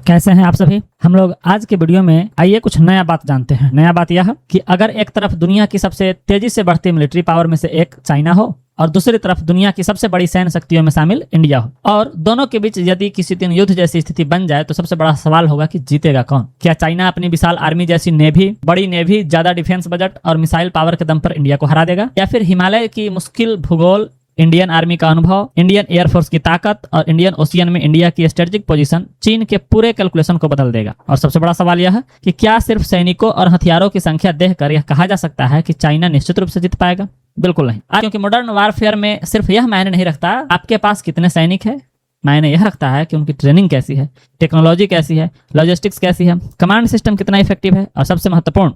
कैसे हैं आप सभी। हम लोग आज के वीडियो में आइए कुछ नया बात जानते हैं। नया बात यह कि अगर एक तरफ दुनिया की सबसे तेजी से बढ़ती मिलिट्री पावर में से एक चाइना हो और दूसरी तरफ दुनिया की सबसे बड़ी सैन्य शक्तियों में शामिल इंडिया हो और दोनों के बीच यदि किसी दिन युद्ध जैसी स्थिति बन जाए तो सबसे बड़ा सवाल होगा कि जीतेगा कौन। क्या चाइना अपनी विशाल आर्मी जैसी नेवी, बड़ी नेवी, ज्यादा डिफेंस बजट और मिसाइल पावर के दम पर इंडिया को हरा देगा, या फिर हिमालय की मुश्किल भूगोल, इंडियन आर्मी का अनुभव, इंडियन एयरफोर्स की ताकत और इंडियन ओशियन में इंडिया की स्ट्रेटेजिक पोजीशन चीन के पूरे कैलकुलेशन को बदल देगा। और सबसे बड़ा सवाल यह है कि क्या सिर्फ सैनिकों और हथियारों की संख्या देखकर यह कहा जा सकता है कि चाइना निश्चित रूप से जीत पाएगा? बिल्कुल नहीं। क्योंकि मॉडर्न वारफेयर में सिर्फ यह मायने नहीं रखता आपके पास कितने सैनिक है, मायने यह रखता है कि उनकी ट्रेनिंग कैसी है, टेक्नोलॉजी कैसी है, लॉजिस्टिक्स कैसी है, कमांड सिस्टम कितना इफेक्टिव है, और सबसे महत्वपूर्ण,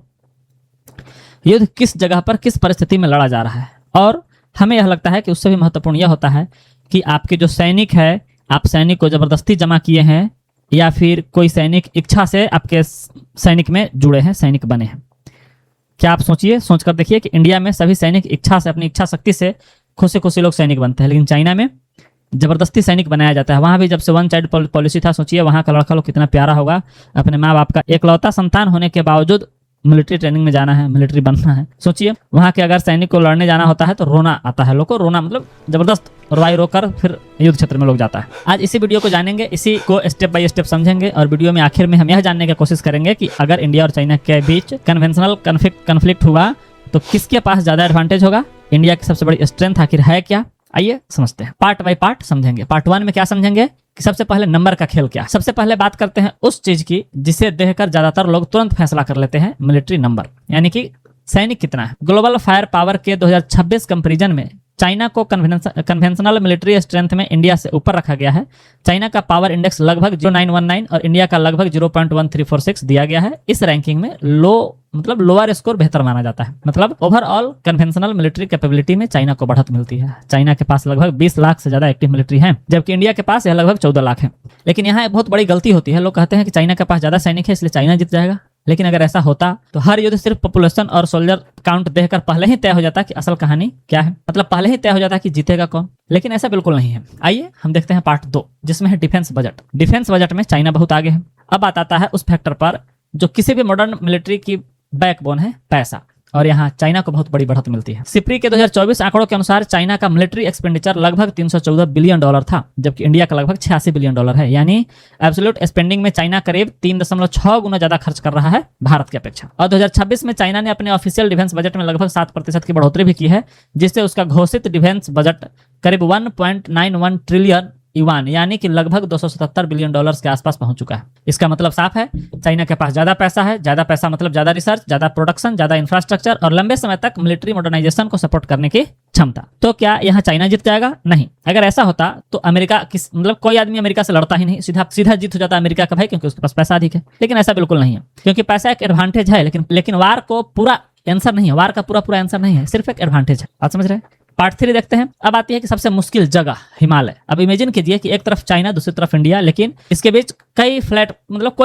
युद्ध किस जगह पर किस परिस्थिति में लड़ा जा रहा है। और हमें यह लगता है कि उससे भी महत्वपूर्ण यह होता है कि आपके जो सैनिक है, आप सैनिक को जबरदस्ती जमा किए हैं या फिर कोई सैनिक इच्छा से आपके सैनिक में जुड़े हैं, सैनिक बने हैं। क्या आप सोचिए, सोचकर देखिए कि इंडिया में सभी सैनिक इच्छा से, अपनी इच्छा शक्ति से खुशी खुशी लोग सैनिक बनते हैं, लेकिन चाइना में जबरदस्ती सैनिक बनाया जाता है। वहां भी जब से वन चाइल्ड पॉलिसी था, सोचिए वहां का लड़का लोग कितना प्यारा होगा, अपने माँ बाप का एकलौता संतान होने के बावजूद मिलिट्री ट्रेनिंग में जाना है, मिलिट्री बनना है। सोचिए वहां के अगर सैनिक को लड़ने जाना होता है तो रोना आता है लोग को, रोना मतलब जबरदस्त रुवाई रोकर फिर युद्ध क्षेत्र में लोग जाता है। आज इसी वीडियो को जानेंगे, इसी को स्टेप बाय स्टेप समझेंगे और वीडियो में आखिर में हम यह जानने की कोशिश करेंगे कि अगर इंडिया और चाइना के बीच कन्वेंशनल कन्फ्लिक्ट हुआ तो किसके पास ज्यादा एडवांटेज होगा, इंडिया की सबसे बड़ी स्ट्रेंथ आखिर है क्या। आइए समझते हैं, पार्ट बाय पार्ट समझेंगे। पार्ट 1 में क्या समझेंगे कि सबसे पहले नंबर का खेल क्या है। सबसे पहले बात करते हैं उस चीज की जिसे देखकर ज्यादातर लोग तुरंत फैसला कर लेते हैं, मिलिट्री नंबर, यानी कि सैनिक कितना है। ग्लोबल फायर पावर के 2026 कंपैरिजन में चाइना को कन्वेंशनल मिलिट्री स्ट्रेंथ में इंडिया से ऊपर रखा गया है। चाइना का पावर इंडेक्स लगभग 0919 और इंडिया का लगभग 0.1346 दिया गया है। इस रैंकिंग में लोअर स्कोर बेहतर माना जाता है। मतलब ओवरऑल कन्वेंशनल मिलिट्री कैपेबिलिटी में चाइना को बढ़त मिलती है। चाइना के पास लगभग 20 लाख से ज्यादा एक्टिव मिलिट्री है, जबकि इंडिया के पास यह लगभग 14 लाख है। लेकिन यहाँ एक बहुत बड़ी गलती होती है, लोग कहते हैं कि चाइना के पास ज्यादा सैनिक है इसलिए चाइना जीत जाएगा। लेकिन अगर ऐसा होता तो हर युद्ध सिर्फ पॉपुलेशन और सोल्जर काउंट देखकर पहले ही तय हो जाता कि असल कहानी क्या है, मतलब पहले ही तय हो जाता कि जीतेगा कौन। लेकिन ऐसा बिल्कुल नहीं है। आइए हम देखते हैं पार्ट 2, जिसमें है डिफेंस बजट। डिफेंस बजट में चाइना बहुत आगे है। अब बात आता है उस फैक्टर पर जो किसी भी मॉडर्न मिलिट्री की बैकबोन है, पैसा, और यहाँ चाइना को बहुत बड़ी बढ़त मिलती है। सिप्री के 2024 आंकड़ों के अनुसार चाइना का मिलिट्री एक्सपेंडिचर लगभग $314 बिलियन था, जबकि इंडिया का लगभग $86 बिलियन है। यानी एब्सोल्यूट स्पेंडिंग में चाइना करीब 3.6 गुना ज्यादा खर्च कर रहा है भारत की अपेक्षा। और 2026 में चाइना ने अपने ऑफिशियल डिफेंस बजट में लगभग 7% की बढ़ोतरी भी की है, जिससे उसका घोषित डिफेंस बजट करीब 1.91 ट्रिलियन युआन यानी कि लगभग $277 बिलियन के आसपास पहुंच चुका है। इसका मतलब साफ है, चाइना के पास ज्यादा पैसा है। ज्यादा पैसा मतलब ज्यादा रिसर्च, ज्यादा प्रोडक्शन, ज्यादा इंफ्रास्ट्रक्चर और लंबे समय तक मिलिट्री मॉडर्नाइजेशन को सपोर्ट करने की क्षमता। तो क्या यहाँ चाइना जीत जाएगा? नहीं। अगर ऐसा होता तो अमेरिका कोई आदमी अमेरिका से लड़ता ही नहीं, सीधा जीत हो जाता अमेरिका का, भाई, क्योंकि उसके पास पैसा अधिक है। लेकिन ऐसा बिल्कुल नहीं है, क्योंकि पैसा एक एडवांटेज है, लेकिन वार को पूरा आंसर नहीं है, वार का पूरा आंसर नहीं है, सिर्फ एक एडवांटेज है। आप समझ रहे हैं? पार्ट 3 देखते हैं। अब आती है कि सबसे मुश्किल जगह हिमालय। अब इमेजिन कीजिए कि एक तरफ चाइना, दूसरी तरफ इंडिया, लेकिन इसके बीच कोई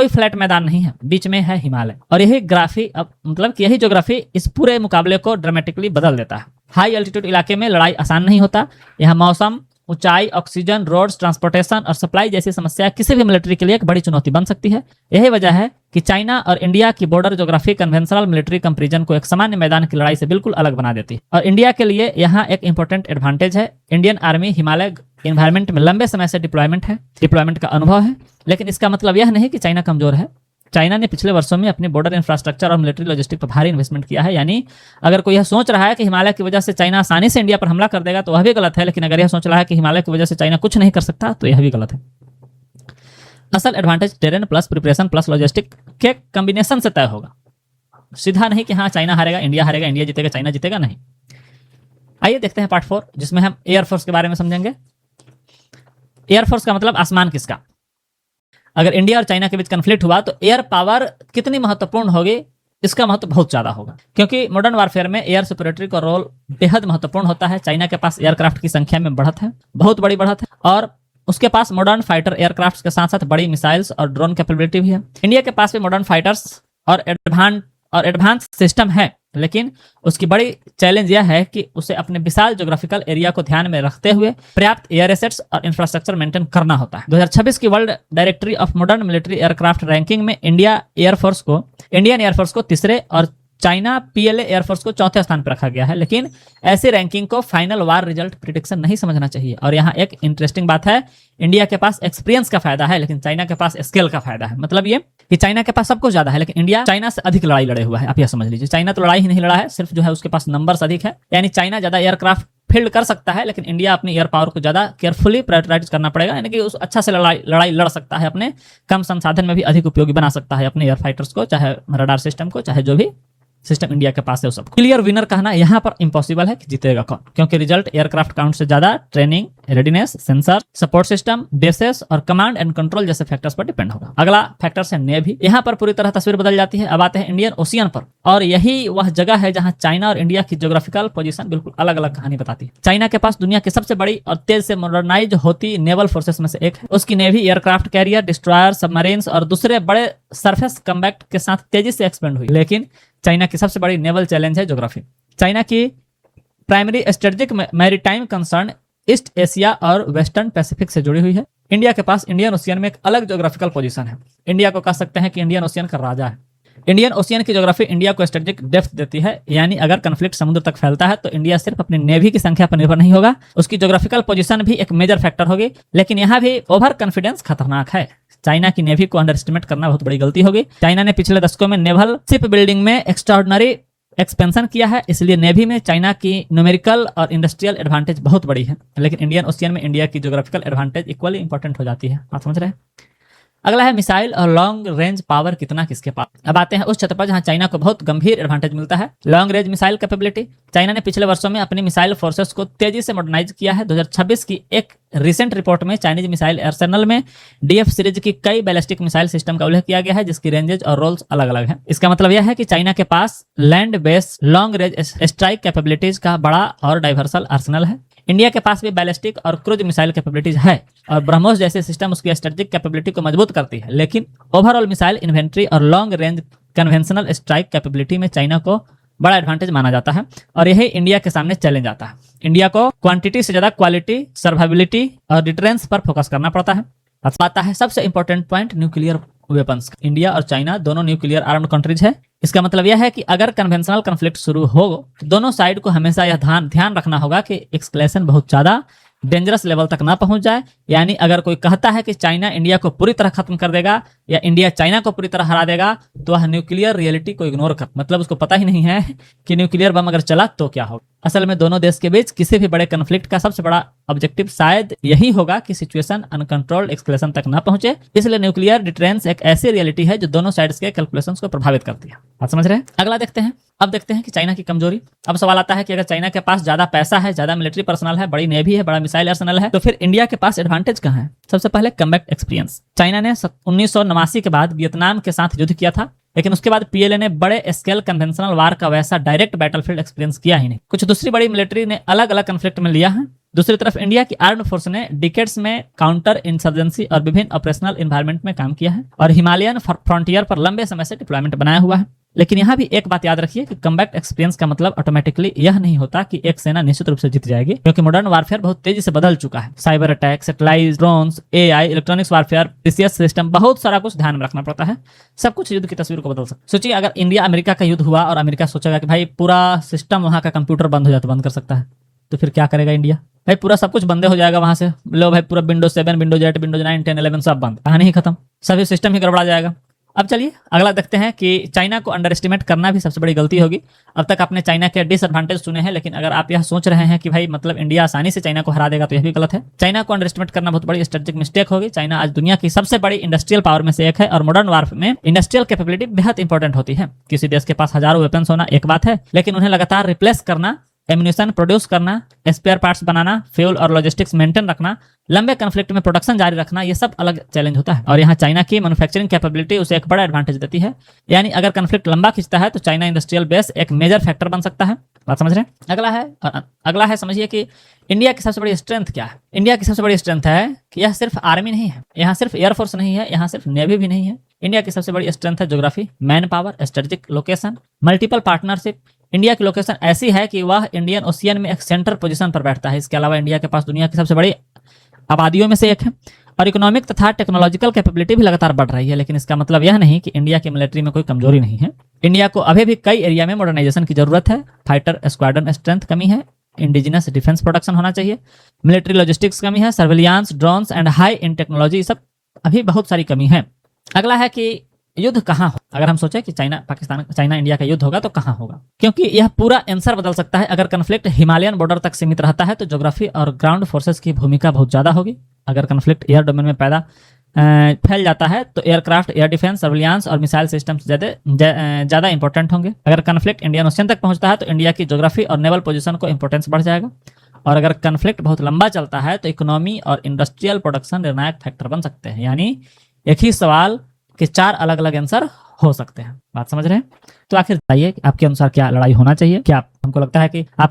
फ्लैट मैदान नहीं है, बीच में है हिमालय। और यही ज्योग्राफी इस पूरे मुकाबले को ड्रामेटिकली बदल देता है। हाई एल्टीट्यूड इलाके में लड़ाई आसान नहीं होता। यहाँ मौसम, ऊंचाई, ऑक्सीजन, रोड्स, ट्रांसपोर्टेशन और सप्लाई जैसी समस्या किसी भी मिलिट्री के लिए एक बड़ी चुनौती बन सकती है। यही वजह है कि चाइना और इंडिया की border geography conventional military comparison को एक सामान्य मैदान की लड़ाई से बिल्कुल अलग बना देती है। और इंडिया के लिए यहाँ एक इंपॉर्टेंट एडवांटेज है, इंडियन आर्मी हिमालय एनवायरमेंट में लंबे समय से डिप्लॉयमेंट का अनुभव है। लेकिन इसका मतलब यह नहीं कि चाइना कमजोर है। चाइना ने पिछले वर्षों में अपनी बॉर्डर इंफ्रास्ट्रक्चर और मिलिट्री लॉजिस्टिक पर भारी इन्वेस्टमेंट किया है। यानी अगर कोई यह सोच रहा है कि हिमालय की वजह से चाइना आसानी से इंडिया पर हमला कर देगा तो वह भी गलत है। लेकिन अगर यह सोच रहा है कि हिमालय की वजह से चाइना कुछ नहीं कर सकता तो यह भी गलत है। असल advantage terrain plus preparation plus logistic के कॉम्बिनेशन से तय होगा। सीधा नहीं कि हाँ चाइना हारेगा, इंडिया जीतेगा, चाइना जीतेगा, नहीं। आइए देखते हैं पार्ट 4, जिसमें हम एयरफोर्स के बारे में समझेंगे। एयरफोर्स का मतलब आसमान किसका। अगर इंडिया और चाइना के बीच कन्फ्लिक्ट हुआ तो एयर पावर कितनी महत्वपूर्ण होगी, इसका महत्व बहुत ज्यादा होगा, क्योंकि मॉडर्न वारफेयर में एयर सुपरियरिटी का रोल बेहद महत्वपूर्ण होता है। चाइना के पास एयरक्राफ्ट की संख्या में बढ़त है, बहुत बड़ी बढ़त है, और उसके पास मॉडर्न फाइटर एयरक्राफ्ट के साथ साथ बड़ी मिसाइल्स और ड्रोन कैपेबिलिटी भी है। इंडिया के पास भी मॉडर्न फाइटर्स और एडवांस सिस्टम है, लेकिन उसकी बड़ी चैलेंज यह है कि उसे अपने विशाल ज्योग्राफिकल एरिया को ध्यान में रखते हुए पर्याप्त एयर एसेट्स और इंफ्रास्ट्रक्चर मेंटेन करना होता है। 2026 की world directory of modern military aircraft ranking में इंडियन एयरफोर्स को तीसरे और चाइना पीएलए एयरफोर्स को चौथे स्थान पर रखा गया है। लेकिन ऐसी रैंकिंग को फाइनल वार रिजल्ट प्रिडिक्शन नहीं समझना चाहिए। और यहाँ एक इंटरेस्टिंग बात है, इंडिया के पास एक्सपीरियंस का फायदा है लेकिन चाइना के पास स्केल का फायदा है। मतलब ये कि चाइना के पास सब कुछ ज्यादा है लेकिन इंडिया चाइना से अधिक लड़ाई लड़े हुआ है। आप यह समझ लीजिए, चाइना तो लड़ाई ही नहीं लड़ा है, सिर्फ जो है उसके पास नंबर्स अधिक है। यानी चाइना ज्यादा एयरक्राफ्ट फील्ड कर सकता है लेकिन इंडिया अपनी एयर पावर को ज्यादा केयरफुली प्रायोरिटाइज करना पड़ेगा। यानी कि उस अच्छा से लड़ाई लड़ सकता है, अपने कम संसाधन में भी अधिक उपयोगी बना सकता है अपने एयर फाइटर्स को, चाहे रडार सिस्टम को, चाहे जो भी सिस्टम इंडिया के पास है वो सब। क्लियर विनर कहना यहाँ पर इम्पॉसिबल है कि जीतेगा कौन, क्योंकि रिजल्ट एयरक्राफ्ट काउंट से ज्यादा training, readiness, sensor, support system, bases और कमांड एंड कंट्रोल जैसे फैक्टर्स पर डिपेंड होगा। अगला फैक्टर्स है नेवी। यहाँ पर पूरी तरह तस्वीर बदल जाती है। अब आते हैं इंडियन ओशियन पर, और यही वह जगह है जहाँ चाइना और इंडिया की ज्योग्राफिकल पोजीशन बिल्कुल अलग अलग कहानी बताती है। चाइना के पास दुनिया की सबसे बड़ी और तेज से मॉडर्नाइज होती नेवल फोर्सेस में से एक है। उसकी navy aircraft carrier, destroyer, submarines और दूसरे बड़े सरफेस कम्बैक्ट के साथ तेजी से एक्सपेंड हुई। लेकिन चाइना की सबसे बड़ी नेवल चैलेंज है ज्योग्राफी। चाइना की primary strategic maritime concern east Asia और वेस्टर्न पैसिफिक से जुड़ी हुई है। इंडिया के पास इंडियन ओशियन में एक अलग ज्योग्राफिकल पोजीशन है। इंडिया को कह सकते हैं कि इंडियन ओशियन का राजा है। इंडियन ओशियन की ज्योग्राफी इंडिया को स्ट्रेटेजिक डेप्थ देती है, यानी अगर कन्फ्लिक्ट समुद्र तक फैलता है तो इंडिया सिर्फ अपनी नेवी की संख्या पर निर्भर नहीं होगा, उसकी ज्योग्राफिकल पोजीशन भी एक मेजर फैक्टर होगी। लेकिन यहाँ भी ओवर कॉन्फिडेंस खतरनाक है। चाइना की नेवी को अंडर एस्टिमेट करना बहुत बड़ी गलती होगी। चाइना ने पिछले दशकों में नेवल शिप बिल्डिंग में एक्स्ट्राऑर्डिनरी एक्सपेंशन किया है, इसलिए नेवी में चाइना की न्यूमेरिकल और इंडस्ट्रियल एडवांटेज बहुत बड़ी है। लेकिन इंडियन ओशियन में इंडिया की ज्योग्राफिकल एडवांटेज इक्वली इंपॉर्टेंट हो जाती है। आप समझ रहे हैं। अगला है मिसाइल और लॉन्ग रेंज पावर कितना किसके पास। अब आते हैं उस क्षेत्र पर जहां चाइना को बहुत गंभीर एडवांटेज मिलता है, long range missile capability. China ने पिछले वर्षों में अपनी मिसाइल फोर्सेस को तेजी से मॉडर्नाइज किया है। 2026 की एक रिसेंट रिपोर्ट में चाइनीज मिसाइल आर्सेनल में डीएफ सीरीज की कई बैलिस्टिक मिसाइल सिस्टम का उल्लेख किया गया है, जिसकी रेंजेज और रोल्स अलग अलग है। इसका मतलब यह है कि चाइना के पास land based long range strike capabilities का बड़ा और डाइवर्सल आर्सेनल है। इंडिया के पास भी बैलिस्टिक और क्रूज मिसाइल कैपेबिलिटीज है और ब्रह्मोस जैसे सिस्टम उसकी स्ट्रेटेजिक कैपेबिलिटी को मजबूत करती है। लेकिन ओवरऑल मिसाइल इन्वेंट्री और long range conventional strike capability में चाइना को बड़ा एडवांटेज माना जाता है और यही इंडिया के सामने चैलेंज आता है। इंडिया को क्वांटिटी से ज्यादा क्वालिटी, सर्वाइबिलिटी और डिटरेंस पर फोकस करना पड़ता है। आता है सबसे important point, nuclear weapons. India और चाइना दोनों न्यूक्लियर आर्म्ड कंट्रीज है। इसका मतलब यह है कि अगर कन्वेंशनल कन्फ्लिक्ट शुरू हो तो दोनों साइड को हमेशा यह ध्यान रखना होगा कि एक्सक्लेशन बहुत ज्यादा डेंजरस लेवल तक ना पहुंच जाए। यानी अगर कोई कहता है कि चाइना इंडिया को पूरी तरह खत्म कर देगा या इंडिया चाइना को पूरी तरह हरा देगा तो वह न्यूक्लियर रियलिटी को इग्नोर कर, मतलब उसको पता ही नहीं है कि न्यूक्लियर बम अगर चला तो क्या होगा। असल में दोनों देश के बीच किसी भी बड़े कन्फ्लिक्ट का सबसे बड़ा ऑब्जेक्टिव शायद यही होगा कि सिचुएशन अनकंट्रोल्ड एक्सक्लेशन तक ना पहुंचे। इसलिए न्यूक्लियर डिटरेंस एक ऐसी रियलिटी है जो दोनों साइड्स के कैलकुलेशंस को प्रभावित करती है। आप समझ रहे हैं। अगला देखते हैं। अब देखते हैं कि चाइना की कमजोरी। अब सवाल आता है कि अगर चाइना के पास ज्यादा पैसा है, ज्यादा मिलिट्री पर्सनल है, बड़ी नेवी है, बड़ा मिसाइल आर्सेनल है, तो फिर इंडिया के पास एडवांटेज कहां है। सबसे पहले कम्बैट एक्सपीरियंस। चाइना ने 1989 के बाद वियतनाम के साथ युद्ध किया था, लेकिन उसके बाद पीएलए ने बड़े स्केल कन्वेंशनल वार का वैसा डायरेक्ट बैटलफील्ड एक्सपीरियंस किया ही नहीं। कुछ दूसरी बड़ी मिलिट्री ने अलग अलग कन्फ्लिक्ट में लिया है। दूसरी तरफ इंडिया की आर्म्ड फोर्स ने डिकेड्स में काउंटर इंसर्जेंसी और विभिन्न ऑपरेशनल एनवायरनमेंट में काम किया है और हिमालयन फ्रंटियर पर लंबे समय से डिप्लॉयमेंट बनाया हुआ है। लेकिन यहाँ भी एक बात याद रखिए कि कम्बैट एक्सपीरियंस का मतलब ऑटोमेटिकली यह नहीं होता कि एक सेना निश्चित रूप से जीत जाएगी, क्योंकि मॉडर्न वारफेयर बहुत तेजी से बदल चुका है। Cyber attack, satellite, drones, AI, electronics warfare, precious system, बहुत सारा कुछ ध्यान में रखना पड़ता है। सब कुछ युद्ध की तस्वीर को बदल सकता है। सोचिए अगर इंडिया अमेरिका का युद्ध हुआ और अमेरिका सोचेगा कि भाई पूरा सिस्टम वहां का कंप्यूटर बंद हो जाए तो बंद कर सकता है, तो फिर क्या करेगा इंडिया। भाई पूरा सब कुछ बंदे हो जाएगा वहां से, लो भाई पूरा विंडोज 7, विंडोज 8, विंडोज 9, 10, 11 सब बंद, कहानी ही खत्म, सभी सिस्टम ही गड़बड़ा जाएगा। अब चलिए अगला देखते हैं कि चाइना को अंडर एस्टिमेट करना भी सबसे बड़ी गलती होगी। अब तक आपने चाइना के डिसएडवांटेज सुने हैं, लेकिन अगर आप यह सोच रहे हैं कि भाई मतलब इंडिया आसानी से चाइना को हरा देगा तो यह भी गलत है। चाइना को अंडर एस्टिमेट करना बहुत बड़ी स्ट्रेटेजिक मिस्टेक होगी। चाइना आज दुनिया की सबसे बड़ी इंडस्ट्रियल पावर में से एक है और मॉडर्न वार में इंडस्ट्रियल कैपेबिलिटी बेहद इंपॉर्टेंट होती है। किसी देश के पास हजारों वेपन्स होना एक बात है, लेकिन उन्हें लगातार रिप्लेस करना, एम्यूनिशन प्रोड्यूस करना, स्पेयर पार्ट्स बनाना, फ्यूल और लॉजिस्टिक्स मेंटेन रखना, लंबे कन्फ्लिक्ट में प्रोडक्शन जारी रखना, ये सब अलग चैलेंज होता है। और यहाँ चाइना की मैन्युफैक्चरिंग कैपेबिलिटी उसे एक बड़ा एडवांटेज देती है। यानी अगर कन्फ्लिक्ट लंबा खिंचता है तो चाइना इंडस्ट्रियल बेस एक मेजर फैक्टर बन सकता है। बात समझ रहे हैं। अगला है समझिए कि इंडिया की सबसे बड़ी स्ट्रेंथ क्या है। इंडिया की सबसे बड़ी स्ट्रेंथ है कि यह सिर्फ आर्मी नहीं है, यहाँ सिर्फ एयरफोर्स नहीं है, यहाँ सिर्फ नेवी भी नहीं है। इंडिया की सबसे बड़ी स्ट्रेंथ है geography, man power, strategic location, multiple partnership. India की लोकेशन ऐसी है कि वह इंडियन ओशियन में एक सेंटर पोजीशन पर बैठता है। इसके अलावा इंडिया के पास दुनिया की सबसे बड़ी आबादियों में से एक है और इकोनॉमिक तथा टेक्नोलॉजिकल कैपेबिलिटी भी लगातार बढ़ रही है। लेकिन इसका मतलब यह नहीं कि इंडिया की मिलिट्री में कोई कमजोरी नहीं है। इंडिया को अभी भी कई एरिया में मॉडर्नाइजेशन की जरूरत है। फाइटर स्क्वाड्रन स्ट्रेंथ कमी है, इंडिजिनस डिफेंस प्रोडक्शन होना चाहिए, मिलिट्री लॉजिस्टिक्स कमी है, surveillance, drones and high in technology, सब अभी बहुत सारी कमी है। अगला है कि युद्ध कहाँ हो। अगर हम सोचे कि चाइना इंडिया का युद्ध होगा तो कहाँ होगा, क्योंकि यह पूरा आंसर बदल सकता है। अगर कन्फ्लिक्ट हिमालयन बॉर्डर तक सीमित रहता है तो ज्योग्राफी और ग्राउंड फोर्सेस की भूमिका बहुत ज्यादा होगी। अगर कन्फ्लिक्ट एयर डोमेन में फैल जाता है तो एयरक्राफ्ट, एयर डिफेंस, सर्विलियांस और मिसाइल सिस्टम्स ज्यादा इंपॉर्टेंट होंगे। अगर कन्फ्लिक्ट इंडियन ओशन तक पहुंचता है तो इंडिया की ज्योग्राफी और नेवल पोजीशन को इंपॉर्टेंस बढ़ जाएगा। और अगर कन्फ्लिक्ट बहुत लंबा चलता है तो इकोनॉमी और इंडस्ट्रियल प्रोडक्शन निर्णायक फैक्टर बन सकते हैं। यानी एक ही सवाल के 4 अलग अलग आंसर हो सकते हैं। बात समझ रहे हैं? तो आखिर बताइए आपके अनुसार क्या लड़ाई होना चाहिए? क्या आपको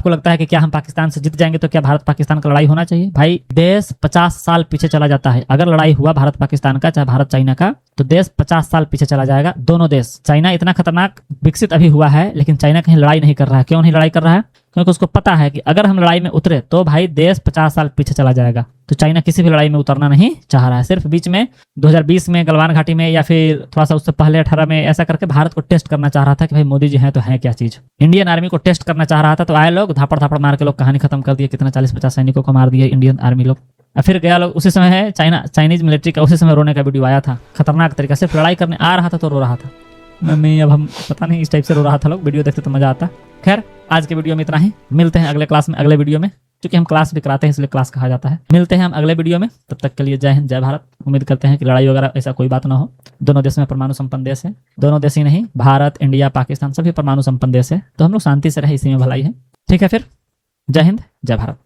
लगता है कि क्या हम पाकिस्तान से जीत जाएंगे तो क्या भारत पाकिस्तान का लड़ाई होना चाहिए? भाई देश 50 साल पीछे चला जाता है। अगर लड़ाई हुआ भारत पाकिस्तान का, चाहे भारत चाइना का, तो देश 50 साल पीछे चला जाएगा। दोनों देश, चाइना इतना खतरनाक विकसित अभी हुआ है लेकिन चाइना कहीं लड़ाई नहीं कर रहा है। क्यों नहीं लड़ाई कर रहा है? क्योंकि उसको पता है कि अगर हम लड़ाई में उतरे तो भाई देश 50 साल पीछे चला जाएगा। तो चाइना किसी भी लड़ाई में उतरना नहीं चाह रहा है। सिर्फ बीच में 2020 में गलवान घाटी में या फिर थोड़ा सा उससे पहले 18 में ऐसा करके भारत को टेस्ट करना चाह रहा था कि भाई मोदी जी हैं तो है क्या चीज। इंडियन आर्मी को टेस्ट करना चाह रहा था तो आए लोग धापड़ मार के लोग कहानी खत्म कर दिए। कितना 40-50 सैनिकों को मार दिए इंडियन आर्मी लोग। फिर गया लोग उसी समय है चाइनीज मिलिट्री का उसी समय रोने का वीडियो आया था। खतरनाक तरीका से लड़ाई करने आ रहा था तो रो रहा था। मैं अब हम पता नहीं इस टाइप से रो रहा था लोग। वीडियो देखते तो मजा आता। खैर आज के वीडियो में इतना ही। मिलते हैं अगले क्लास में, अगले वीडियो में। क्योंकि हम क्लास भी कराते हैं इसलिए क्लास कहा जाता है। मिलते हैं हम अगले वीडियो में। तब तक के लिए जय हिंद, जय भारत। उम्मीद करते हैं कि लड़ाई वगैरह ऐसा कोई बात ना हो। दोनों देश में परमाणु संपन्न देश है। दोनों देश ही नहीं, भारत, इंडिया, पाकिस्तान सभी परमाणु संपन्न देश है। तो हम लोग शांति से रहे, इसी में भलाई है। ठीक है, फिर जय हिंद, जय भारत।